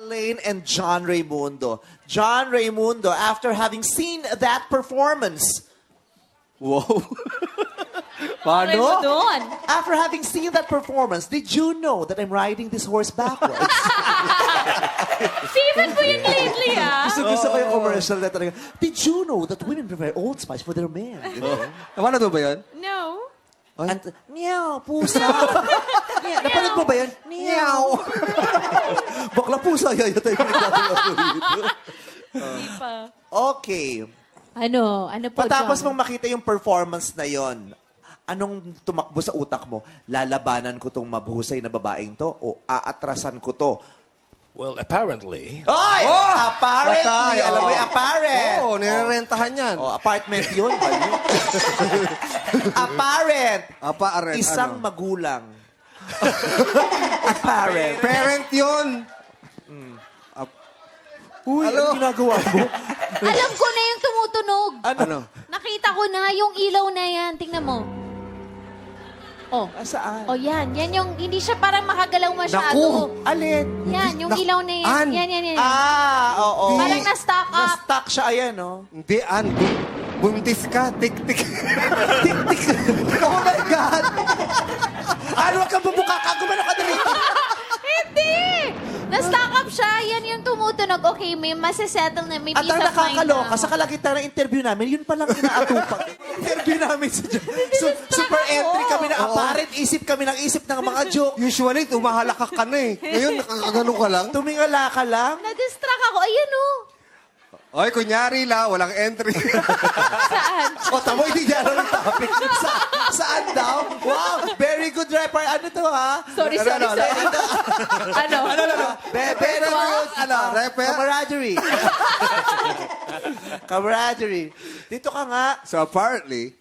Lane and John Raimundo. John Raimundo, after having seen that performance, Wow. Try mo Paano? doon. after having seen that performance, did you know that I'm riding this horse backwards? Favorite mo yun lately, ah. Gusto ko yung commercial na talaga. Did you know that women prefer Old Spice for their men? Napanood mo ba yun? No. And, meow, pusa. Meow. Napanood mo ba yan? Meow. Bakla pusa, yaya tayo pinagdadala ko dito. Hindi pa. Okay. Ano? Ano po, Patapos John? mong makita yung performance na yon, anong tumakbo sa utak mo? Lalabanan ko tong mabuhusay na babaeng to o aatrasan ko to? Well, apparently, Oy! Apparently! Patay, Alam mo oh. yung apparent. Oo, nirerentahan yan. Oh, apartment yun. Baliw. Apparent. Apparent, Isang ano? magulang. Apparent. Parent yun. Uy, ano ginagawa mo? Alam ko na yung tumutunog. Ano? Nakita ko na yung ilaw na yan. Tingnan mo. Oh. Saan? Oh, yan. Yan yung, hindi siya parang makagalaw masyado. Naku! Alin? Yan, yung ilaw na yan. An. Yan. Oo. Parang na-stock up. Na-stuck siya, ayan, no? Hindi, An. Buntis ka. Tik-tik. Tik-tik. Oh my God! Ano, wag kang bubuka ka. Gumano ka dali. Hindi! Na-stock up siya. Yan yung tumutunog. Okay, may masasettle na. May At peace ang of mind nakakaloka, na. sa kalagitnaan ng interview namin, yun palang inaatupag. interview namin sa super entry kami na apparent, isip kami ng isip ng mga joke. Usually, tumahalakak ka na eh. Ngayon, nakakagano ka lang. Tumingala ka lang. Na-distract ako. Ayan, oh. Oy, kunyari la, walang entry. Saan? O, tamo, hindi niya alam yung topic. Saan daw? Wow, very good rapper. Ano to, ha? Sorry. Ano? Very good, Rapper? camaraderie. Camaraderie. Dito ka nga. So apparently,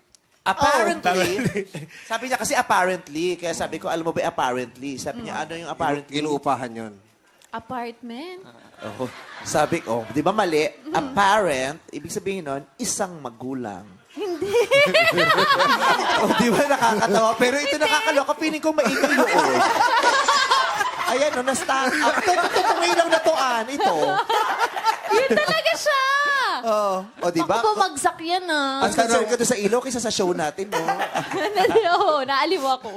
Apparently, sabi niya kasi apparently, kaya sabi ko, alam mo ba apparently? Sabi niya, ano yung apparently? inuupahan yun. Apartment? Oh, sabi ko, di ba mali? Apparent, ibig sabihin nun, isang magulang. Hindi. Oh, di ba nakakatawa? Pero ito nakakaloka, piling ko maingay yun. Ayan, no, na-stand up. Itong ilaw na to, Ito. Yun talaga siya. O, di ba? Ako bumagsak yan, ah. Mas concerned ka doon sa ilaw kaysa sa show natin, no? Oo, naaliw ako.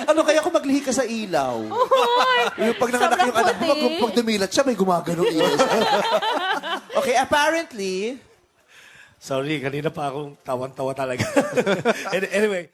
Ano kaya kung maglihi ka sa ilaw? Yung pag nanganak Sobrang yung anak mo, puti. pag dumilat siya, may gumaganong ilaw. Okay, apparently, sorry, kanina pa akong tawan-tawa talaga. Anyway,